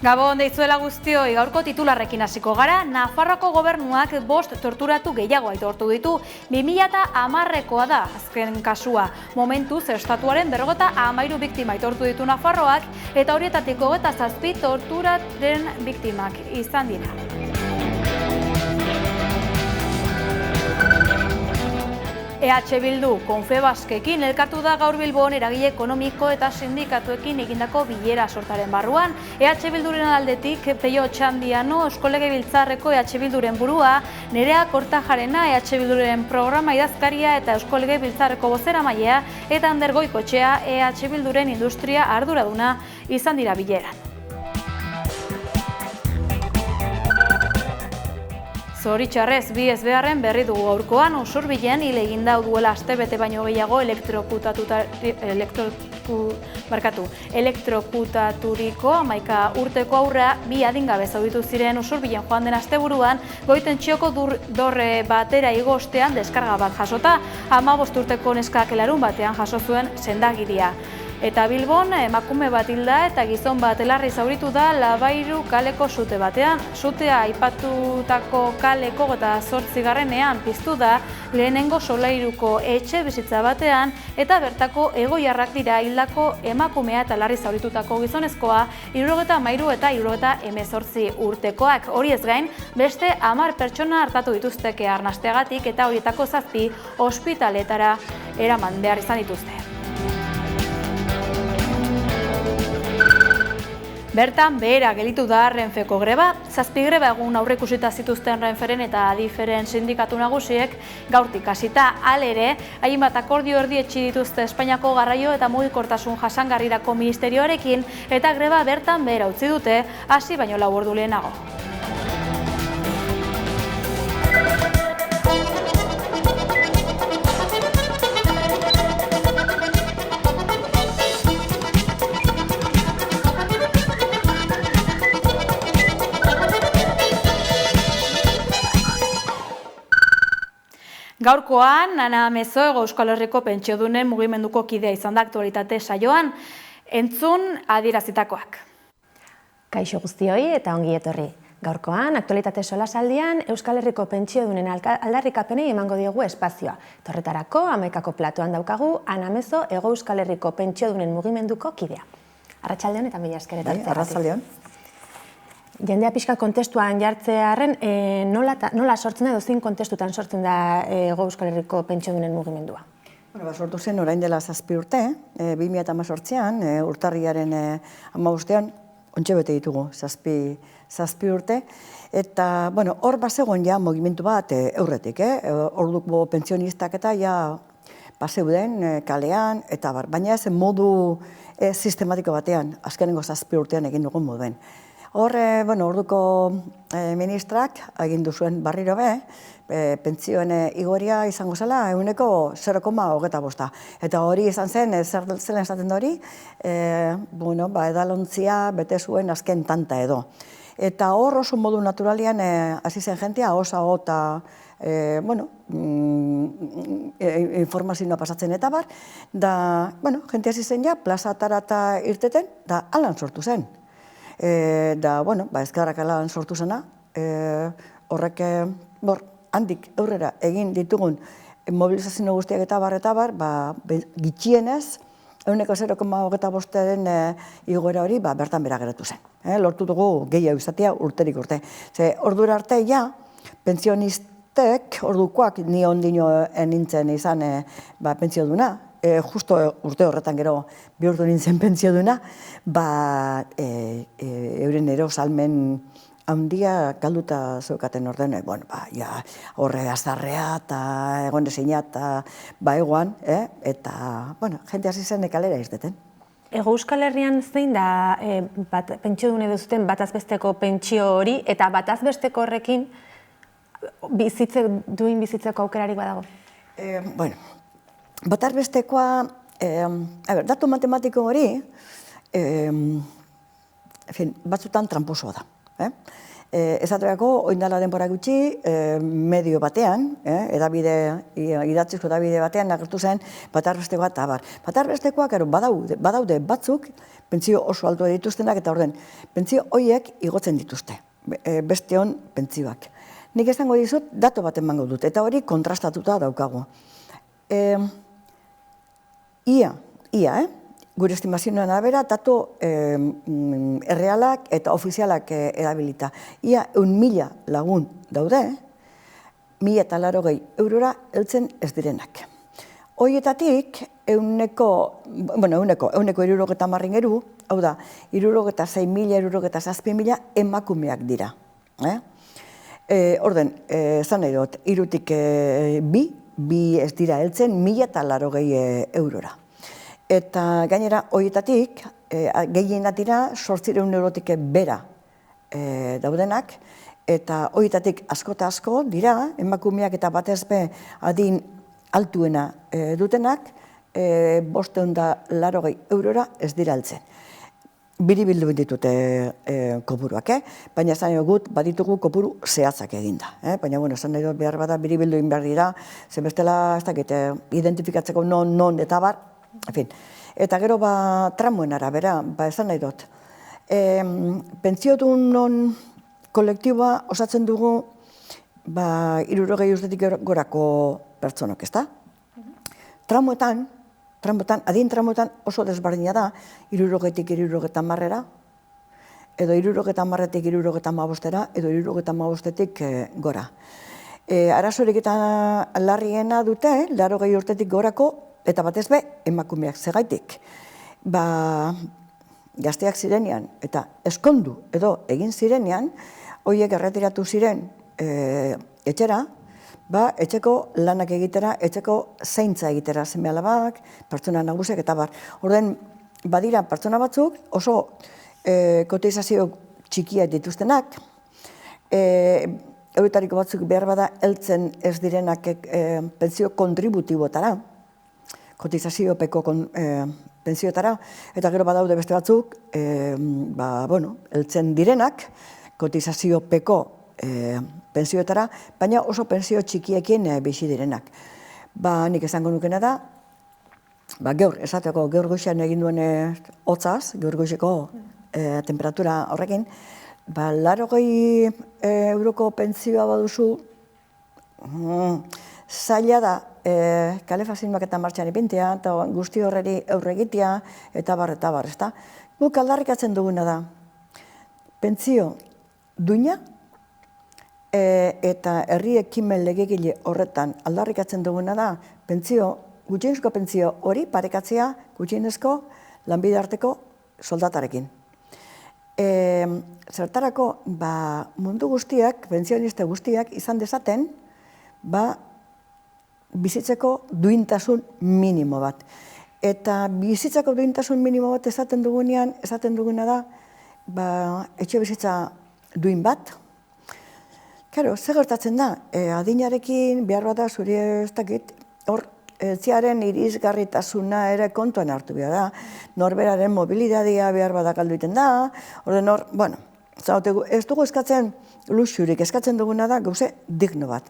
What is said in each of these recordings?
Gabon deizuela guztioi, gaurko titularrekin hasiko gara. Nafarroako gobernuak 5 torturatu gehiago aitortu ditu. 2010ekoa da azken kasua. Momentuz estatuaren 53 biktima aitortu ditu Nafarroak eta horietatik 27 torturaren biktimak izan dira. EH Bildu Confebaskekin elkartu da gaur Bilbon eragile ekonomiko eta sindikatuekin egindako bilera sortaren barruan. EH Bilduren aldetik Peio Otxandiano, Eusko Legebiltzarreko EH Bilduren burua, Nerea Kortajarena, EH Bilduren programa idazkaria eta Eusko Legebiltzarreko bozeramailea eta Ander Goikoetxea, EH Bilduren industria arduraduna izan dira bileran. Zoritxarrez, bi ezbeharren berri dugu gaurkoan, Usurbilen hil egin da duela astebete baino gehiago elektrokutaturiko 11 urteko aurra bi adingabe zauritu ziren Usurbilen joan den asteburuan, Goitentzioko dorre batera igo ostean deskarga bat jasota, 15 urteko neskak larun batean jaso zuen sendagiria. Eta Bilbon emakume bat hilda eta gizon bat larri zauritu da Labairu kaleko sute batean. Sutea aipatutako kaleko eta 8. piztu da lehenengo solairuko etxe bizitza batean eta bertako egoiarrak dira hildako emakumea eta larri zauritutako gizonezkoa 73 eta 78 urtekoak. Horiez gain, beste 10 pertsona hartatu dituzteke arnasteagatik eta horietako 7 ospitaletara eraman behar izan dituzte. Bertan behera gelditu da Renfeko greba. 7 greba egun aurreikusita zituzten Renferen eta Adiferen sindikatu nagusiek gaurtik hasita. Halere, hainbat akordio erdietsi dituzte Espainiako Garraio eta Mugikortasun Jasangarrirako ministerioarekin eta greba bertan behera utzi dute, hasi baino 4 ordu lehenago. Gaurkoan, Ana Mezo, Euskal Herriko pentsiodunen mugimenduko kidea izan da aktualitate saioan, entzun adierazitakoak. Kaixo guztioi eta ongi etorri. Gaurkoan, aktualitate solasaldian, Euskal Herriko pentsiodunen aldarrikapenei emango diogu espazioa. Torretarako, 11ko platoan daukagu, Ana Mezo, Hego Euskal Herriko pentsiodunen mugimenduko kidea. Arratsaldeon eta mila esker etortzea. Arratsaldeon. Jendea pixka kontestuan jartzearen, nola sortzen da edo zein kontestutan sortzen da Hego Euskal Herriko pentsiodunen mugimendua? Sortu zen orain dela 7 urte, 2018an, urtarriaren 15ean, ontxe bete ditugu 7 urte, eta hor bazegoen ja mugimendu bat aurretik, orduko pentsionistak eta ja bazeuden kalean, eta baina ez modu sistematiko batean, azkenengo 7 urtean egin dugun moduen. Hor, orduko ministrak agindu zuen berriro be, pentsioen igoria izango zela ehuneko 0,25. Eta hori izan zen, zela esaten da hori, edalontzia bete zuen azken tanta edo. Eta hor oso modu naturalian hasi zen jentea, oso eta informazioa pasatzen eta bar, da, jentea hasi zen ja, plazatara eta irteten, da alan sortu zen. Ezkerrak alan sortu zena, horrek handik aurrera egin ditugun mobilizazio guztiak eta bar, gitxienez, ehuneko 0,25-den igoera hori bertan bera geratu zen. Lortu dugu gehiago izatea urterik urte. Ordura arte ja, pentsionistek, ordukoak ni ondino nintzen izan pentsioduna, justo urte horretan gero bihurtu nintzen pentsioduna, euren ero salmen handia galduta zeukaten orden, horre azarrea eta egon desina eta egoan, eta jente hasi zen kalera izteten. Hego Euskal Herrian zein da pentsiodun edo zuten batazbesteko pentsio hori eta batazbesteko horrekin bizitzeko aukerarik badago? Batazbestekoa, datu matematiko hori, batzutan tramposoa da. Esaterako, oindala denbora gutxi, medio batean, idatzizko edabide batean agertu zen batarbestekoa eta abar. Batarbestekoak badaude batzuk, pentsio oso altua dituztenak, eta orden, pentsio horiek igotzen dituzte, besteon pentsioak. Nik esango dizut, dato bat emango dut, eta hori kontrastatuta daukagu. Gure estimazioen arabera, dato errealak eta ofizialak erabilita. Ia 1.000 lagun daude, 1.080 eurora heltzen ez direnak. Horietatik, euneko 70 inguru, hau da, 66.000, 67.000 emakumeak dira. Orden, zan nahi dut, 3tik 2 ez dira heltzen 1.080 eurora. Eta gainera, horietatik, gehienak dira 800 eurotik bera daudenak, eta horietatik asko eta asko dira, emakumeak eta batez be adin altuena dutenak, 580 eurora ez dira heltzen. Biribildu ditute kopuruak, baina esan nahi gut, baditugu kopuru zehatzak eginda. Baina, esan nahi dut behar bada biribildu egin behar dira, zen bestela, ez dakit, identifikatzeko non eta bar, eta gero tramuen arabera, esan nahi dut. Pentsiodun kolektiboa osatzen dugu 60 urtetik gorako pertsonok, ez da? Tramuetan, adin tramuetan oso desberdina da, 60-tik 70-era, edo 60-tik 65-era, edo 65-tik gora. Arazorik eta larriena dute, 80 urtetik gorako, eta batez be, emakumeak segaitik. Gazteak zirenean, eta eskondu edo egin zirenean, horiek erretiratu ziren etxera, etxeko lanak egitera, etxeko zaintza egitera, seme alabak, pertsona nagusiak eta bar. Orden, badira pertsona batzuk, oso kotizazio txikiak dituztenak, euretariko batzuk behar bada heltzen ez direnak pentsio kontributibotara, kotizaziopeko pentsioetara, eta gero badaude beste batzuk, heltzen direnak, kotizaziopeko pentsioetara, baina oso pentsio txikiekin bizi direnak. Nik esango nukena da, gaur, esateko, gaur goizean egin duen hotzaz, gaur goizeko temperatura horrekin, 80 euroko pentsioa baduzu, zaila da, kalefazioak eta martxan ipintea, eta guzti horreri aurregitea, eta bar, ezta? Guk aldarrikatzen duguna da, pentsio duina, eta herri ekimen legegile horretan aldarrikatzen duguna da, gutxienezko pentsio hori parekatzea gutxienezko lanbide arteko soldatarekin. Zertarako, mundu guztiak, pentsioniste guztiak izan dezaten, bizitzeko duintasun minimo bat. Eta bizitzako duintasun minimo bat esaten duguna da, etxe bizitza duin bat. Karo, zer gertatzen da, adinarekin behar bat da, zuri ez dakit, hor, etxearen irisgarritasuna ere kontuan hartu behar da, norberaren mobilidadia behar bat galdu egiten da, orden hor, ez dugu eskatzen luxurik, eskatzen duguna da gauze digno bat.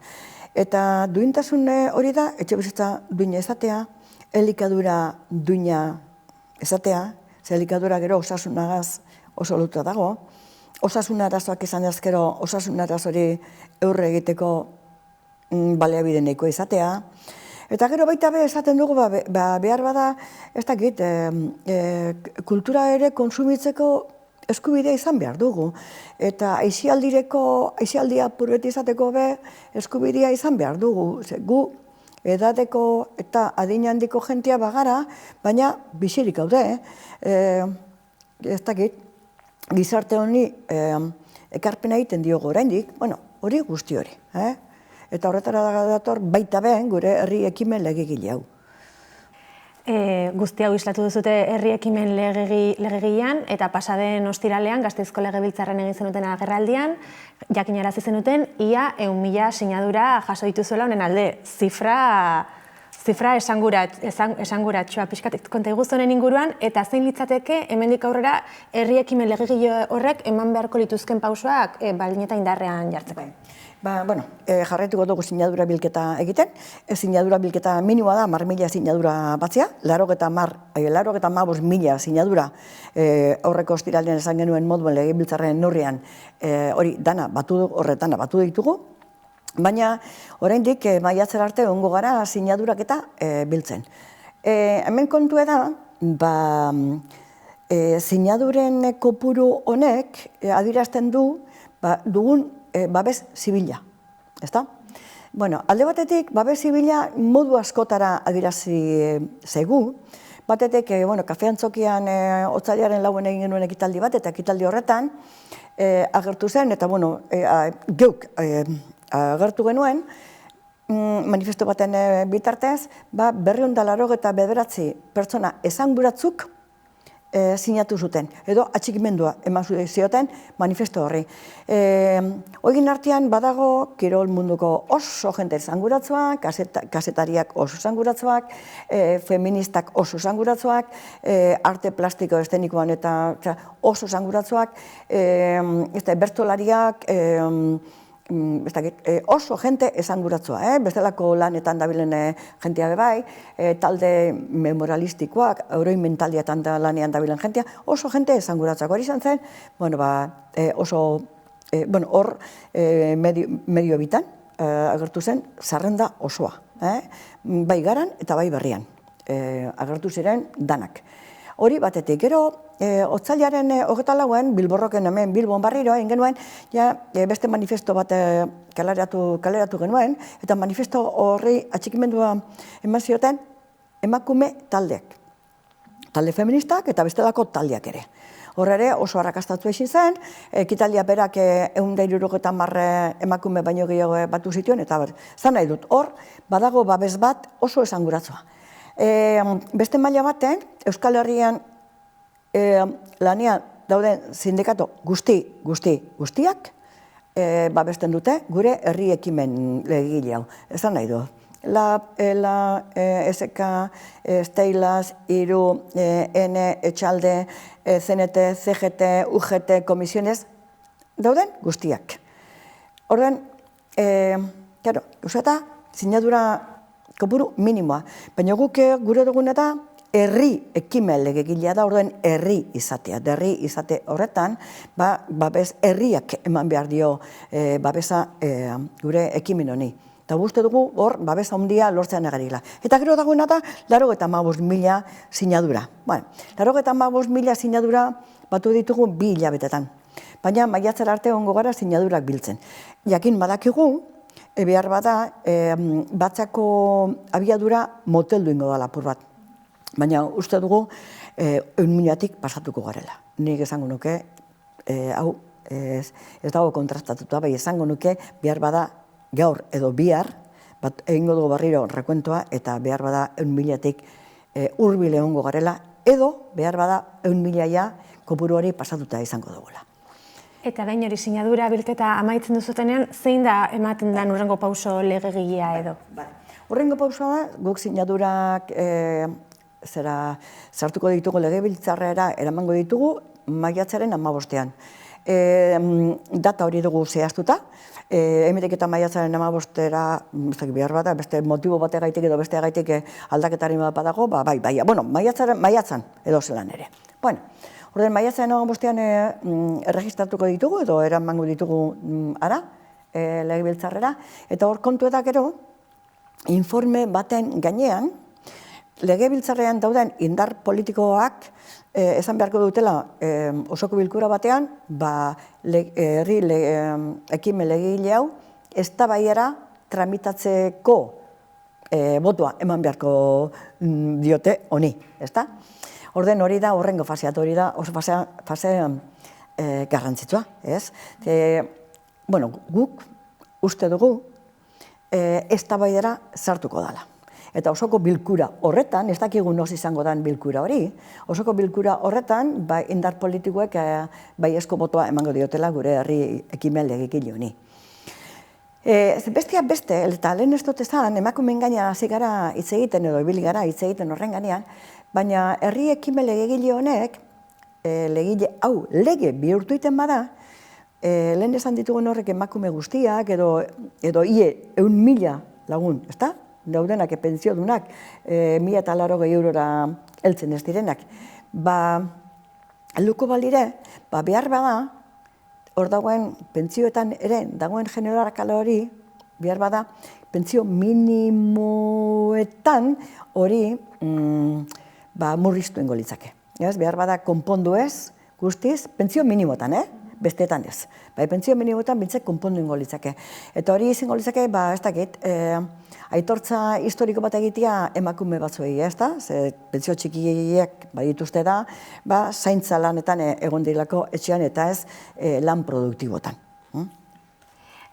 Eta duintasun hori da, etxe bizitza duina ezatea, elikadura duina ezatea, ze elikadura gero osasunagaz oso lotua dago, osasun arazoak izan ezkero osasun arazori aurre egiteko baliabide nahikoa izatea. Eta gero baita be esaten dugu, behar bada, ez dakit, kultura ere konsumitzeko eskubidea izan behar dugu. Eta aizialdia purbetizateko be eskubidea izan behar dugu. Gu edateko eta adin handiko jentia bagara, baina bizirik gaude. Ez dakit, gizarte honi ekarpena egiten diogu oraindik, hori guzti hori. Eta horretara dator baita ben gure herri ekimen legegile hau. Guzti hau islatu duzute herri ekimen legegilean, eta pasaden ostiralean Gasteizko Legebiltzarren egin zenuten agerraldian, jakinarazi zenuten, ia 100.000 sinadura jaso dituzuela honen alde. Zifra zifra esanguratxoa pixkat konta iguzonen inguruan, eta zein litzateke hemendik aurrera herri ekimen legegile horrek eman beharko lituzken pausoak baldin eta indarrean jartzeko. Jarraituko dugu sinadura bilketa egiten. Sinadura bilketa minimoa da, 10.000 sinadura batzea, 85.000 sinadura aurreko ostiralean esan genuen moduen legebiltzarraren neurrian hori dana batu ditugu, baina oraindik maiatzera arte egongo gara sinadurak eta biltzen. Hemen kontua da, sinaduren kopuru honek adierazten du dugun babes zibila, ezta? Alde batetik, babes zibila modu askotara adierazi zaigu, batetik, kafeantzokian otsailaren 4 egin genuen ekitaldi bat, eta ekitaldi horretan agertu zen, eta geuk agertu genuen, manifesto baten bitartez, 289 pertsona esanguratzuk sinatu zuten, edo atxikimendua eman zioten manifesto horri. Hoegin artean badago kirol munduko oso jente esanguratzuak, kasetariak oso esanguratzuak, feministak oso esanguratzuak, arte plastiko estenikoan eta oso esanguratzuak, bertsolariak, oso jente esanguratzua, bestelako lanetan dabilen jentia bebai, talde memorialistikoak, euroin mentalietan lanean dabilen jentia, oso jente esanguratzuak. Hori izan zen, hor medio bitan agertu zen zerrenda osoa, bai garan eta bai berrian, agertu ziren danak. Hori batetik, gero, otsailaren 24an, Bilborroken hemen Bilbon barriro egin genuen, beste manifesto bat kaleratu genuen, eta manifesto horri atxikimendua eman zioten emakume taldeak. Talde feministak eta bestelako taldeak ere. Hor ere oso arrakastatu egin zen, ekitaldia berak 170 emakume baino gehiago batu zituen, eta zan nahi dut, hor badago babes bat oso esanguratzua. Beste maila baten, Euskal Herrian lanean dauden sindikato guztiak babesten dute gure herri ekimen legegile hau. Esan nahi du. ELA, SK, Steilas, IRU, N, Etxalde, CNT, CGT, UGT, komisiones, dauden guztiak. Orden, eta sinadura kopuru minimoa. Baina guk gure dugun eta herri ekimen legegilea da, orduan herri izatea. Herri izate horretan, babes herriak eman behar dio babesa gure ekimen honi. Eta guzti dugu hor babesa handia lortzean egarila. Eta gero dagoena da 85.000 sinadura. 85.000 sinadura batu ditugu 2 hilabetetan. Baina maiatzera arte egongo gara sinadurak biltzen. Jakin badakigu, behar bada, batzako abiadura moteldu ingo da lapur bat. Baina uste dugu 1.000-tik pasatuko garela. Nik esango nuke, hau ez dago kontrastatuta, bai esango nuke behar bada gaur edo bihar, egingo dugu barriro rekuentoa, eta behar bada 1.000-tik hurbil egongo garela, edo behar bada 1.000 kopuru hori pasatuta izango dugula. Eta gain hori sinadura bilketa amaitzen duzutenean, zein da ematen den hurrengo pauso legegilea edo? Hurrengo pausoa da, guk sinadurak sartuko ditugu legebiltzarrera eramango ditugu maiatzaren 15ean. Data hori dugu zehaztuta, hemetik eta maiatzaren 15era, behar bada, beste motibo bategaitik edo besteagaitik aldaketari bat badago, maiatzan edo zelan ere. Orden, maiatzaren 15ean erregistratuko ditugu edo eramango ditugu ara, legebiltzarrera, eta hor kontu eta gero, informe baten gainean, legebiltzarrean dauden indar politikoak esan beharko dutela osoko bilkura batean, herri ekimen legegile hau eztabaidara tramitatzeko botoa eman beharko diote honi, ezta? Orden hori da, horrengo faseat hori da, oso fase garrantzitsua, ez? Guk uste dugu eztabaidara sartuko dela. Eta osoko bilkura horretan, ez dakigu noz izango den bilkura hori, osoko bilkura horretan, indar politikoek baiezko botoa emango diotela gure herri ekimen legegile honi. Bestia beste, eta lehen ez dut esan, emakumeen gainean hasi gara hitz egiten edo ibili gara hitz egiten horren gainean, baina herri ekimen legegile honek, lege bihurtu iten bada, lehen esan ditugun horrek emakume guztiak edo 100.000 lagun, ezta? Daudenak, pentsiodunak, 1.080 eurora heltzen ez direnak. Helduko balire, behar bada, hor dagoen pentsioetan ere, dagoen general hori, behar bada, pentsio minimoetan hori murriztu ingo litzake. Behar bada, konpondu ez, guztiz, pentsio minimotan, besteetan ez. Pentsio minimoetan bintzek konpondu ingo litzake. Eta hori izango litzake, ez dakit, aitortza historiko bat egitea emakume batzuei, ez da? Pentsio txikiek badituzte da, zaintza lanetan egon direlako etxean eta ez lan produktibotan.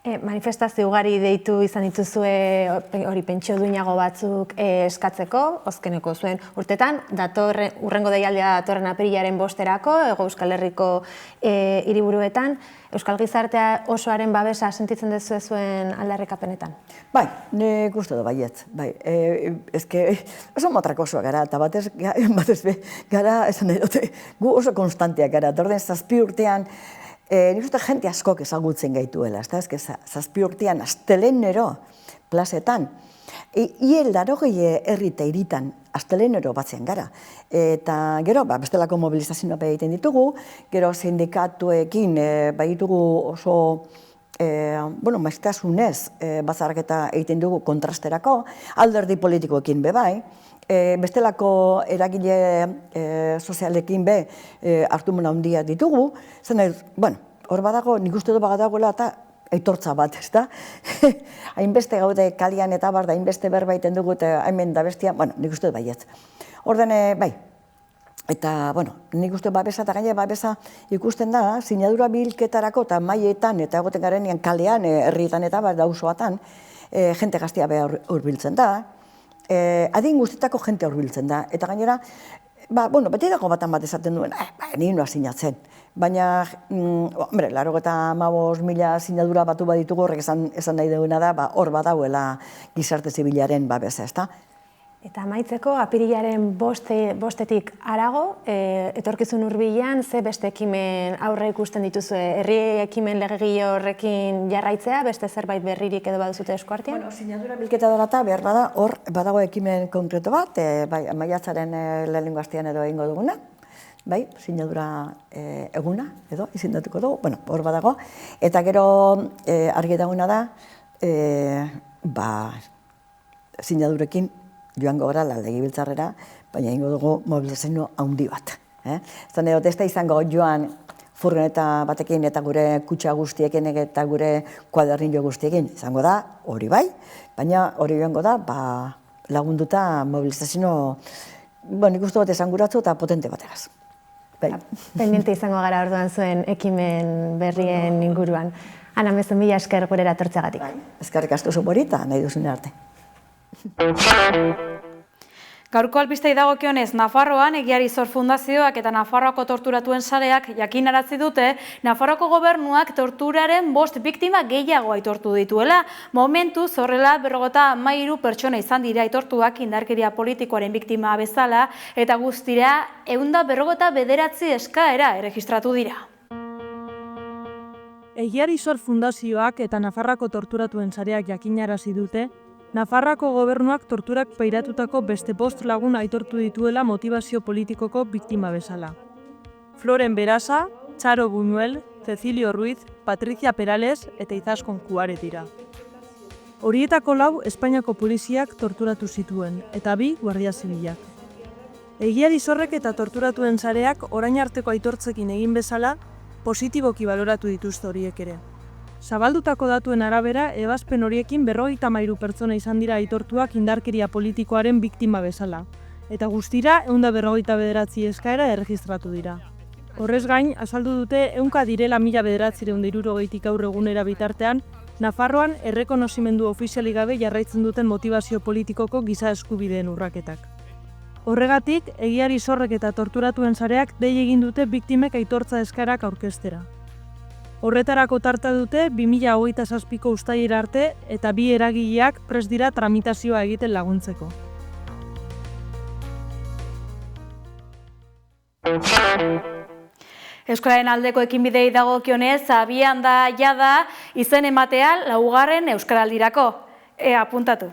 Manifestazio ugari deitu izan dituzue hori pentsio duinago batzuk eskatzeko, ozkeneko zuen urtetan, urrengo deialdea datorren apirilaren 5erako, Hego Euskal Herriko hiriburuetan, Euskal Gizartea osoaren babesa sentitzen duzu zuen aldarrikapenetan? Bai, nik uste du baietz, bai. Oso matrakosoa gara, eta batez gara, esan nahi dute, gu oso konstanteak gara, eta orden 7 urtean, nik uste jente askok ezagutzen gaituela, ez da, 7 urtean astelenero plazetan, hiel 80 herri eta hiritan astelenero batzean gara. Eta gero, bestelako mobilizazioa egiten ditugu, gero sindikatuekin ditugu oso maiztasunez batzarketa egiten dugu kontrasterako, alderdi politikoekin bebai, bestelako eragile sozialekin hartumen handia ditugu, hor badago, nik uste du badagoela eta aitortza bat, ez da? Hainbeste gaude kalian eta bar da, hainbeste berbaiten dugu eta hemen da bestia, nik uste du baietz. Orden, bai, eta, nik uste babesa eta gaine babesa ikusten da, sinadura bilketarako eta maietan eta egoten garenean kalean, herrietan eta bar dausoatan, jente gaztia behar hurbiltzen da, adin guztietako jente hurbiltzen da, eta gainera, beti dago batan bat esaten duen, ni noa sinatzen. Baina, 85.000 sinadura batu baditugu horrek esan nahi duguna da, hor badauela gizarte zibilaren babesa, ez da? Eta amaitzeko, apirilaren 5etik harago, etorkizun hurbilean, ze beste ekimen aurre ikusten dituzue, herri ekimen legegile horrekin jarraitzea, beste zerbait berririk edo baduzute esku artean? Sinadura bilketa dela eta behar bada, hor badago ekimen konkreto bat, maiatzaren lehenengo astean edo egingo duguna, sinadura eguna edo izendatuko dugu, hor badago, eta gero argi daguna da, sinadurekin joango gara legebiltzarrera, baina egingo dugu mobilizazio handi bat. Zan edo, ez da izango joan furgoneta batekin eta gure kutxa guztiekin eta gure kuadernillo guztiekin, izango da hori bai, baina hori joango da lagunduta mobilizazio, nik uste bat esanguratzu eta potente bateraz. Pendiente izango gara orduan zuen ekimen berrien inguruan. Ana Mezu, mila esker gurera etortzeagatik. Eskerrik asko zuporita, nahi duzune arte. Gaurko albistei dagokionez, Nafarroan Egiari Zor Fundazioak eta Nafarroako torturatuen sareak jakinarazi dute Nafarroako gobernuak torturaren 5 biktima gehiago aitortu dituela. Momentuz horrela 53 pertsona izan dira aitortuak indarkeria politikoaren biktima bezala eta guztira 159 eskaera erregistratu dira. Egiari Zor Fundazioak eta Nafarroako torturatuen sareak jakinarazi dute Nafarroako gobernuak torturak pairatutako beste 5 lagun aitortu dituela motivazio politikoko biktima bezala. Floren Berasa, Txaro Buñuel, Cecilio Ruiz, Patricia Perales eta Izaskun Kuaret dira. Horietako 4 Espainiako poliziak torturatu zituen, eta 2 Guardia Zibilak. Egiari Zorrek eta torturatuen sareak orain arteko aitortzekin egin bezala, positiboki baloratu dituzte horiek ere. Zabaldutako datuen arabera, ebazpen horiekin 53 pertsona izan dira aitortuak indarkeria politikoaren biktima bezala, eta guztira 159 eskaera erregistratu dira. Horrez gain, azaldu dute direla 1960 aurre egunera bitartean, Nafarroan errekonozimendu ofizialik gabe jarraitzen duten motivazio politikoko giza eskubideen urraketak. Horregatik, Egiari Zorrek eta torturatuen sareak dei egin dute biktimek aitortza eskaerak aurkeztera. Horretarako tarta dute 2027ko uztailera arte eta bi eragileak prest dira tramitazioa egiten laguntzeko. Euskararen aldeko ekinbidei dagokionez, abian da jada izen ematea 4. Euskaraldirako. Apuntatu.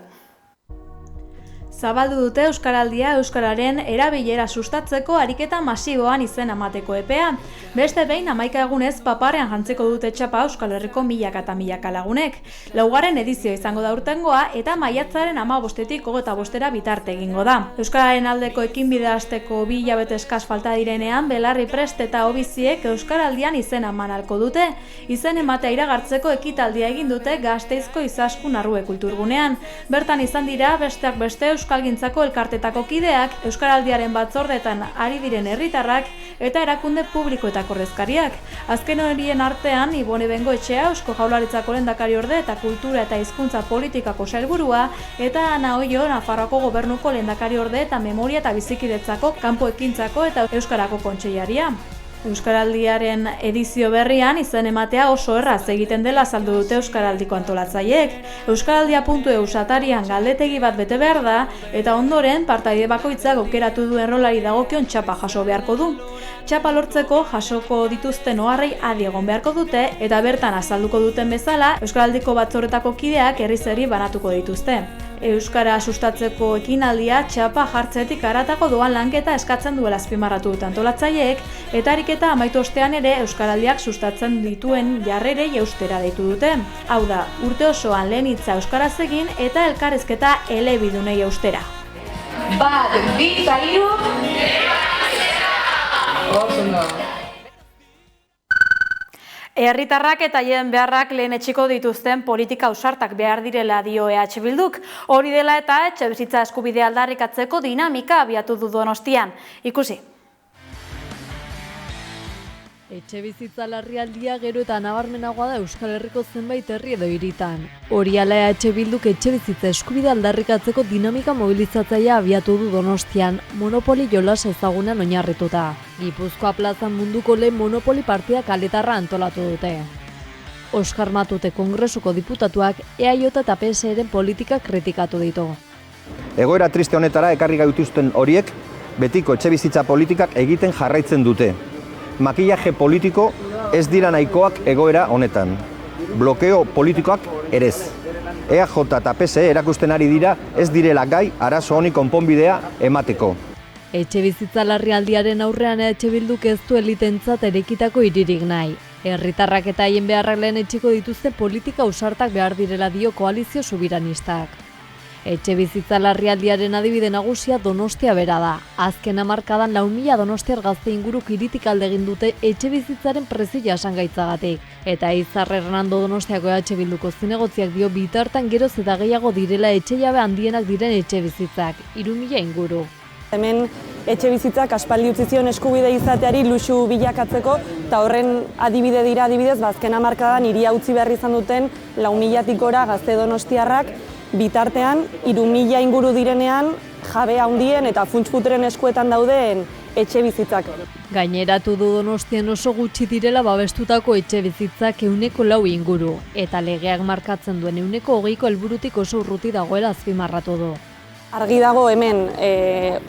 Zabaldu dute Euskaraldia Euskararen erabilera sustatzeko ariketa masiboan izen emateko epea. Beste behin 11 egunez paparrean jantziko dute txapa Euskal Herriko milaka eta milaka lagunek. 4. edizioa izango da urtengoa eta maiatzaren 15-tik 25-era bitarte egingo da. Euskararen aldeko ekinbidea hasteko 2 hilabete eskas falta direnean, belarri prest eta obiziek Euskaraldian izen eman ahalko dute. Izen ematea iragartzeko ekitaldia egin dute Gasteizko Izaskun Arrue kulturgunean. Bertan izan dira besteak beste Euskalgintzako elkartetako kideak, Euskaraldiaren batzordeetan ari diren herritarrak eta erakunde publikoetako ordezkariak. Azken horien artean, Ibone Bengoetxea, Eusko Jaurlaritzako lehendakariorde eta kultura eta hizkuntza politikako sailburua, eta Ana Oio, Nafarroako gobernuko lehendakariorde eta memoria eta bizikidetzako kanpo ekintzako eta Euskarako kontseilaria. Euskaraldiaren edizio berrian izen ematea oso erraz egiten dela azaldu dute Euskaraldiko antolatzaileek. Euskaraldia.eu atarian galdetegi bat bete behar da eta ondoren partaide bakoitzak aukeratu duen rolari dagokion txapa jaso beharko du. Txapa lortzeko jasoko dituzten oharrei adi egon beharko dute eta bertan azalduko duten bezala Euskaraldiko batzorretako kideak herriz-herri banatuko dituzte. Euskara sustatzeko ekinaldia txapa jartzetik haratago doan lanketa eskatzen duela azpimarratu dute antolatzaileek eta ariketa amaitu ostean ere Euskaraldiak sustatzen dituen jarrerei eustera deitu dute. Hau da, urte osoan lehen hitza euskaraz egin eta elkarrizketa elebidunei eustera. 1, 2 eta 3. Herritarrak eta haien beharrak lehenetsiko dituzten politika ausartak behar direla dio EH Bilduk. Hori dela eta etxebizitza eskubidea aldarrikatzeko dinamika abiatu du Donostian. Ikusi. Etxebizitza larrialdia gero eta nabarmenagoa da Euskal Herriko zenbait herri edo hiritan. Hori ala EH Bilduk etxebizitza eskubidea aldarrikatzeko dinamika mobilizatzailea abiatu du Donostian, monopoli jolas ezagunean oinarrituta. Gipuzkoa plazan munduko lehen monopoli partida kaletarra antolatu dute. Oskar Matute Kongresuko diputatuak EAJ eta PSeren politika kritikatu ditu. Egoera triste honetara ekarri gaituzten horiek betiko etxebizitza politikak egiten jarraitzen dute. Makillaje politiko ez dira nahikoak egoera honetan. Blokeo politikoak erez. EAJ eta PSE erakusten ari dira ez direla gai arazo honi konponbidea emateko. Etxebizitza larrialdiaren aurrean EH Bilduk ez du elitentzat erekitako hiririk nahi. Herritarrak eta haien beharrak lehen etxiko dituzte politika ausartak behar direla dio koalizio subiranistak. Etxebizitza larrialdiaren adibide nagusia Donostia bera da. Azken hamarkadan 4.000 donostiar gazte inguruk hiritik alde egin dute etxebizitzaren prezio jasangaitzeagatik. Eta Izar Hernando Donostiako EH Bilduko zinegotziak dio bitartan geroz eta gehiago direla etxejabe handienak diren etxebizitzak, 3.000 inguru. Hemen etxebizitzak aspaldi utzi zion eskubide izateari luxu bilakatzeko eta horren adibide dira adibidez, azken hamarkadan hiria utzi behar izan duten 4.000-tik gora gazte donostiarrak bitartean 3.000 inguru direnean jabe handien eta funts-puteren eskuetan dauden etxebizitzak. Gaineratu du Donostian oso gutxi direla babestutako etxebizitzak 4 inguru eta legeak markatzen duen 20% helburutik oso urruti dagoela azpimarratu du. Argi dago hemen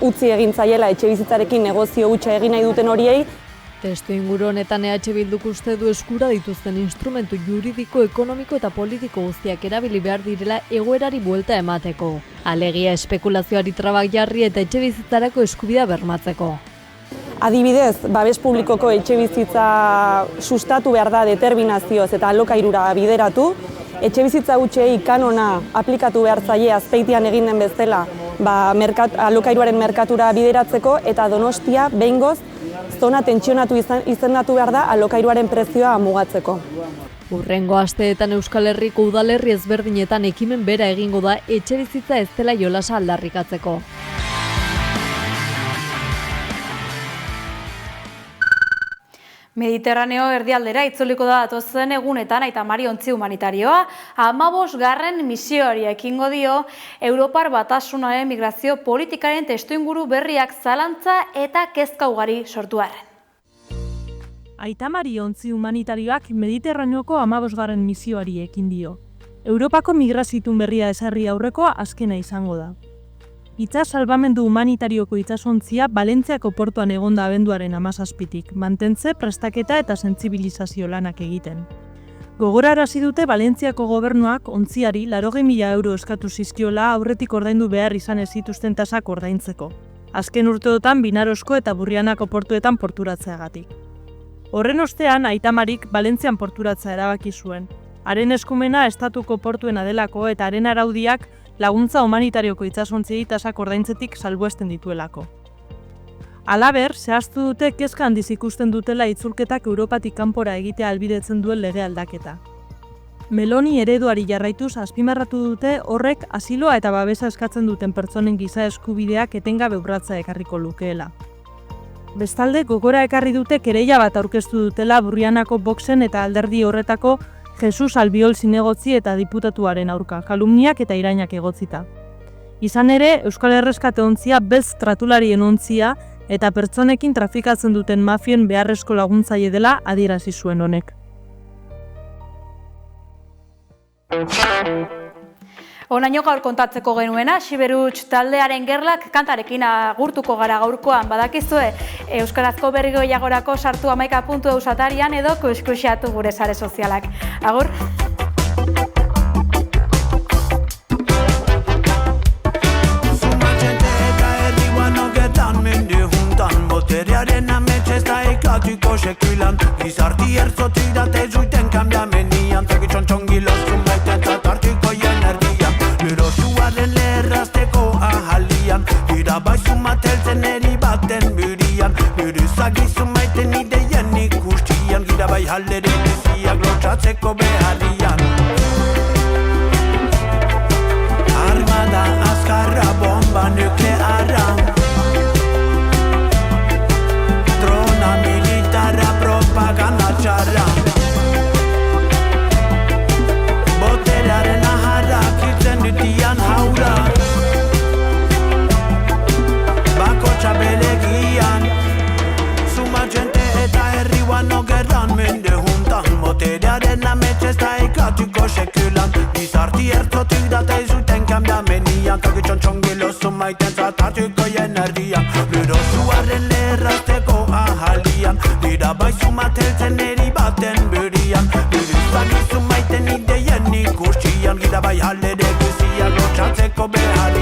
utzi egin zaiela etxebizitzarekin negozio hutsa egin nahi duten horiei. Testu inguru honetan EH Bilduk uste du eskura dituzten instrumentu juridiko, ekonomiko eta politiko guztiak erabili behar direla egoerari buelta emateko. Alegia espekulazioari trabak jarri eta etxebizitzarako eskubidea bermatzeko. Adibidez, babes publikoko etxebizitza sustatu behar da determinazioz eta alokairura bideratu. Etxebizitza hutsei kanona aplikatu behar zaie Azpeitian egin den bezala alokairuaren merkatura bideratzeko eta Donostia behingoz zona tentsionatu izendatu behar da alokairuaren prezioa mugatzeko. Hurrengo asteetan Euskal Herriko udalerri ezberdinetan ekimen bera egingo da etxebizitza ez dela jolasa aldarrikatzeko. Mediterraneo erdialdera itzuliko da datozen egunetan Aita Mari ontzi humanitarioa, 15. misioari ekingo dio Europar Batasunaren migrazio politikaren testuinguru berriak zalantza eta kezka ugari sortu arren. Aitamari ontzi humanitarioak Mediterraneoko 15. misioari ekin dio. Europako migrazitun berria ezarri aurrekoa azkena izango da. Itsas salbamendu humanitarioko itsasontzia Valentziako portuan egonda abenduaren 17tik, mantentze, prestaketa eta sentsibilizazio lanak egiten. Gogorarazi dute Valentziako gobernuak ontziari 80.000 euro eskatu zizkiola aurretik ordaindu behar izan ez zituzten tasak ordaintzeko. Azken urteotan Binarozko eta Burrianako portuetan porturatzeagatik. Horren ostean, Aitamarik Valentzian porturatzea erabaki zuen. Haren eskumena estatuko portuena delako eta haren araudiak laguntza humanitarioko itsasontziei tasak ordaintzetik salbuesten dituelako. Halaber, zehaztu dute kezka handiz ikusten dutela itzulketak Europatik kanpora egitea ahalbidetzen duen lege aldaketa. Meloni ereduari jarraituz azpimarratu dute horrek asiloa eta babesa eskatzen duten pertsonen giza eskubideak etengabe urratsa ekarriko lukeela. Bestalde, gogora ekarri dute kereila bat aurkeztu dutela Burrianako Voxen eta alderdi horretako Jesus Albiol zinegotzi eta diputatuaren aurka, kalumniak eta irainak egotzita. Izan ere, Euskal Erreskate ontzia beltz tratularien ontzia eta pertsonekin trafikatzen duten mafien beharrezko laguntzaile dela adierazi zuen honek. Onaino gaur kontatzeko genuena, Xiberuts taldearen gerlak kantarekin agurtuko gara gaurkoan, badakizue Euskarazko berri gehiagorako sartu 11.eus atarian edo kuskusiatu gure sare sozialak. Agur! Boterearen ametxe ez da ekatuko sekulan Gizarti ertzotik date zuiten kambiamenian Tegi txontxongilozun baiten zatartuko energian Erosuaren leherrazteko ahalian Irabaizu mateltzen eri baten burian Buruzagizun maiten ideien ikustian Girabai haldere biziak lotxatzeko beharrian Armada azkarra bomba nuklearra Propaganda txarra Boterearen aharrak hiltzen dutian haura Bako txabelegian Zuma jente eta herriuan ogerran mende juntan Boterearen ametxe ez da ekatuko sekulan Gizarti ertzotik date zuten kambiamenian Kaki txontxongilo zumaiten zatartuko jenerdian Lurosuaren leherrazteko ahalian Irabaizu mateltzen eri baten burian Buruzak izu maiten ideien ikustian Girabai halere guziak lotxatzeko behari